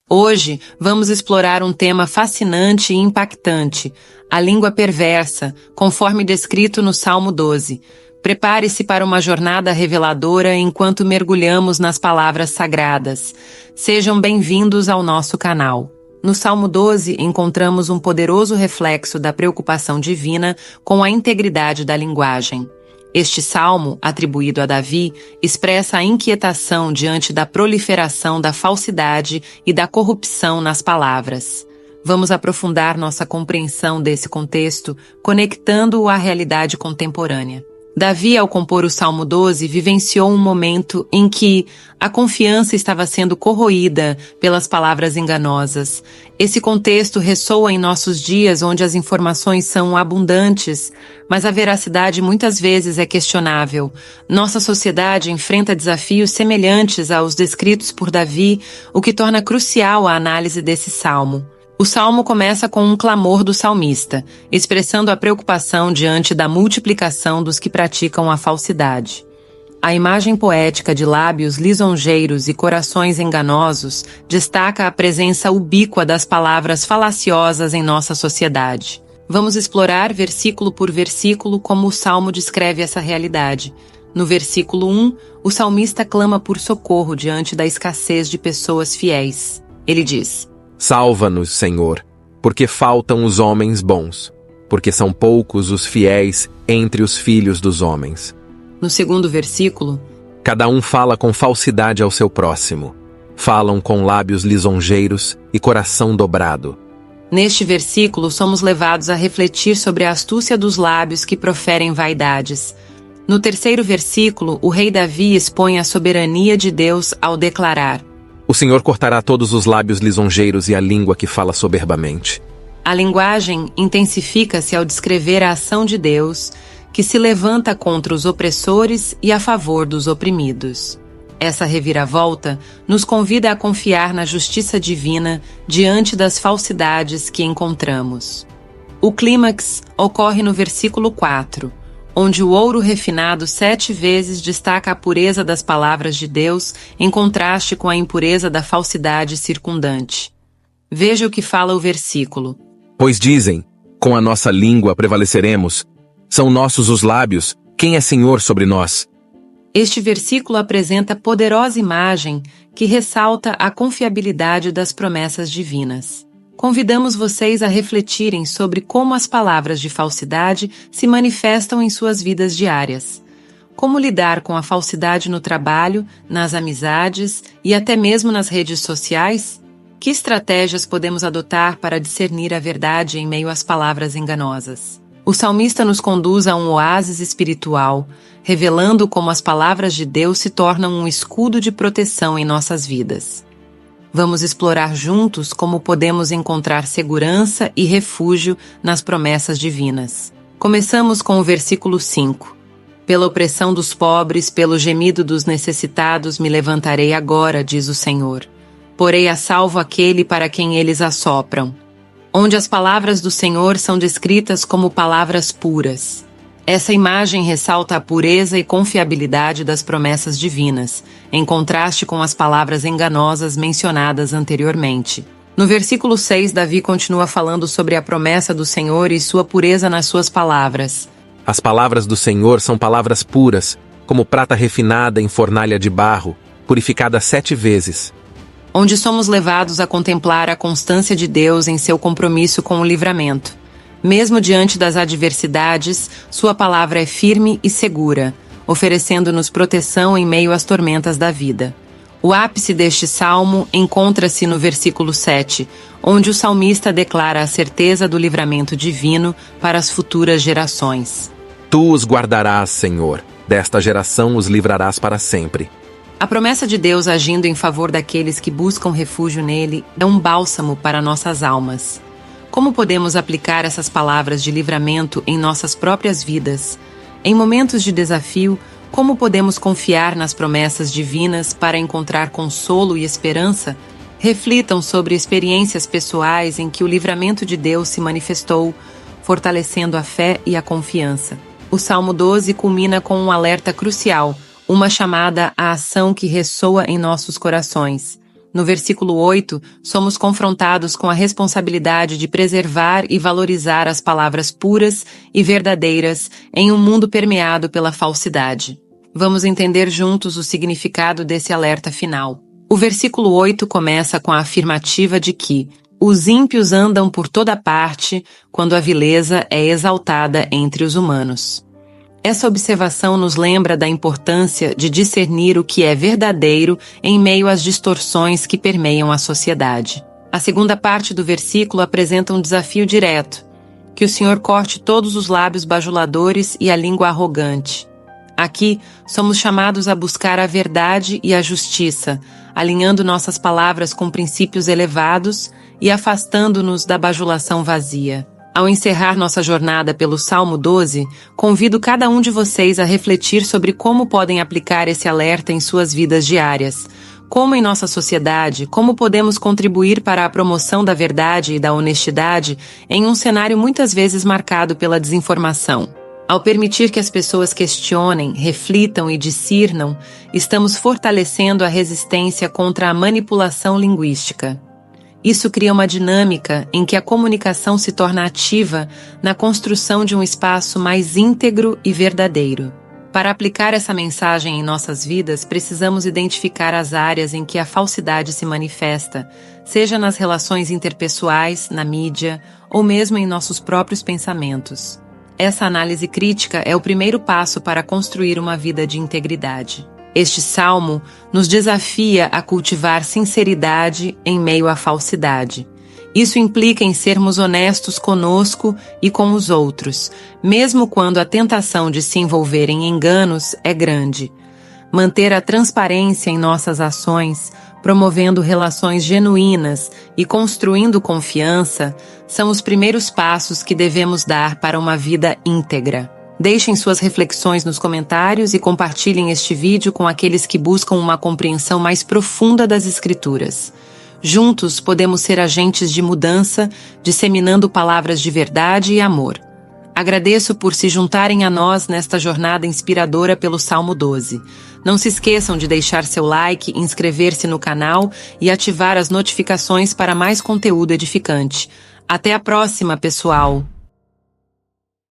Hoje, vamos explorar um tema fascinante e impactante, a língua perversa, conforme descrito no Salmo 12. Prepare-se para uma jornada reveladora enquanto mergulhamos nas palavras sagradas. Sejam bem-vindos ao nosso canal. No Salmo 12, encontramos um poderoso reflexo da preocupação divina com a integridade da linguagem. Este salmo, atribuído a Davi, expressa a inquietação diante da proliferação da falsidade e da corrupção nas palavras. Vamos aprofundar nossa compreensão desse contexto, conectando-o à realidade contemporânea. Davi, ao compor o Salmo 12, vivenciou um momento em que a confiança estava sendo corroída pelas palavras enganosas. Esse contexto ressoa em nossos dias, onde as informações são abundantes, mas a veracidade muitas vezes é questionável. Nossa sociedade enfrenta desafios semelhantes aos descritos por Davi, o que torna crucial a análise desse salmo. O salmo começa com um clamor do salmista, expressando a preocupação diante da multiplicação dos que praticam a falsidade. A imagem poética de lábios lisonjeiros e corações enganosos destaca a presença ubíqua das palavras falaciosas em nossa sociedade. Vamos explorar versículo por versículo como o salmo descreve essa realidade. No versículo 1, o salmista clama por socorro diante da escassez de pessoas fiéis. Ele diz: Salva-nos, Senhor, porque faltam os homens bons, porque são poucos os fiéis entre os filhos dos homens. No segundo versículo, cada um fala com falsidade ao seu próximo. Falam com lábios lisonjeiros e coração dobrado. Neste versículo, somos levados a refletir sobre a astúcia dos lábios que proferem vaidades. No terceiro versículo, o rei Davi expõe a soberania de Deus ao declarar: O Senhor cortará todos os lábios lisonjeiros e a língua que fala soberbamente. A linguagem intensifica-se ao descrever a ação de Deus, que se levanta contra os opressores e a favor dos oprimidos. Essa reviravolta nos convida a confiar na justiça divina diante das falsidades que encontramos. O clímax ocorre no versículo 4, onde o ouro refinado 7 vezes destaca a pureza das palavras de Deus em contraste com a impureza da falsidade circundante. Veja o que fala o versículo. Pois dizem, com a nossa língua prevaleceremos. São nossos os lábios, quem é Senhor sobre nós? Este versículo apresenta poderosa imagem que ressalta a confiabilidade das promessas divinas. Convidamos vocês a refletirem sobre como as palavras de falsidade se manifestam em suas vidas diárias. Como lidar com a falsidade no trabalho, nas amizades e até mesmo nas redes sociais? Que estratégias podemos adotar para discernir a verdade em meio às palavras enganosas? O salmista nos conduz a um oásis espiritual, revelando como as palavras de Deus se tornam um escudo de proteção em nossas vidas. Vamos explorar juntos como podemos encontrar segurança e refúgio nas promessas divinas. Começamos com o versículo 5. Pela opressão dos pobres, pelo gemido dos necessitados, me levantarei agora, diz o Senhor. Porei a salvo aquele para quem eles assopram. Onde as palavras do Senhor são descritas como palavras puras. Essa imagem ressalta a pureza e confiabilidade das promessas divinas, em contraste com as palavras enganosas mencionadas anteriormente. No versículo 6, Davi continua falando sobre a promessa do Senhor e sua pureza nas suas palavras. As palavras do Senhor são palavras puras, como prata refinada em fornalha de barro, purificada 7 vezes. Onde somos levados a contemplar a constância de Deus em seu compromisso com o livramento. Mesmo diante das adversidades, sua palavra é firme e segura, oferecendo-nos proteção em meio às tormentas da vida. O ápice deste salmo encontra-se no versículo 7, onde o salmista declara a certeza do livramento divino para as futuras gerações. Tu os guardarás, Senhor, desta geração os livrarás para sempre. A promessa de Deus agindo em favor daqueles que buscam refúgio nele é um bálsamo para nossas almas. Como podemos aplicar essas palavras de livramento em nossas próprias vidas? Em momentos de desafio, como podemos confiar nas promessas divinas para encontrar consolo e esperança? Reflitam sobre experiências pessoais em que o livramento de Deus se manifestou, fortalecendo a fé e a confiança. O Salmo 12 culmina com um alerta crucial, uma chamada à ação que ressoa em nossos corações. No versículo 8, somos confrontados com a responsabilidade de preservar e valorizar as palavras puras e verdadeiras em um mundo permeado pela falsidade. Vamos entender juntos o significado desse alerta final. O versículo 8 começa com a afirmativa de que os ímpios andam por toda parte quando a vileza é exaltada entre os humanos. Essa observação nos lembra da importância de discernir o que é verdadeiro em meio às distorções que permeiam a sociedade. A segunda parte do versículo apresenta um desafio direto: que o Senhor corte todos os lábios bajuladores e a língua arrogante. Aqui, somos chamados a buscar a verdade e a justiça, alinhando nossas palavras com princípios elevados e afastando-nos da bajulação vazia. Ao encerrar nossa jornada pelo Salmo 12, convido cada um de vocês a refletir sobre como podem aplicar esse alerta em suas vidas diárias. Como em nossa sociedade, como podemos contribuir para a promoção da verdade e da honestidade em um cenário muitas vezes marcado pela desinformação. Ao permitir que as pessoas questionem, reflitam e discernam, estamos fortalecendo a resistência contra a manipulação linguística. Isso cria uma dinâmica em que a comunicação se torna ativa na construção de um espaço mais íntegro e verdadeiro. Para aplicar essa mensagem em nossas vidas, precisamos identificar as áreas em que a falsidade se manifesta, seja nas relações interpessoais, na mídia ou mesmo em nossos próprios pensamentos. Essa análise crítica é o primeiro passo para construir uma vida de integridade. Este salmo nos desafia a cultivar sinceridade em meio à falsidade. Isso implica em sermos honestos conosco e com os outros, mesmo quando a tentação de se envolver em enganos é grande. Manter a transparência em nossas ações, promovendo relações genuínas e construindo confiança, são os primeiros passos que devemos dar para uma vida íntegra. Deixem suas reflexões nos comentários e compartilhem este vídeo com aqueles que buscam uma compreensão mais profunda das Escrituras. Juntos podemos ser agentes de mudança, disseminando palavras de verdade e amor. Agradeço por se juntarem a nós nesta jornada inspiradora pelo Salmo 12. Não se esqueçam de deixar seu like, inscrever-se no canal e ativar as notificações para mais conteúdo edificante. Até a próxima, pessoal!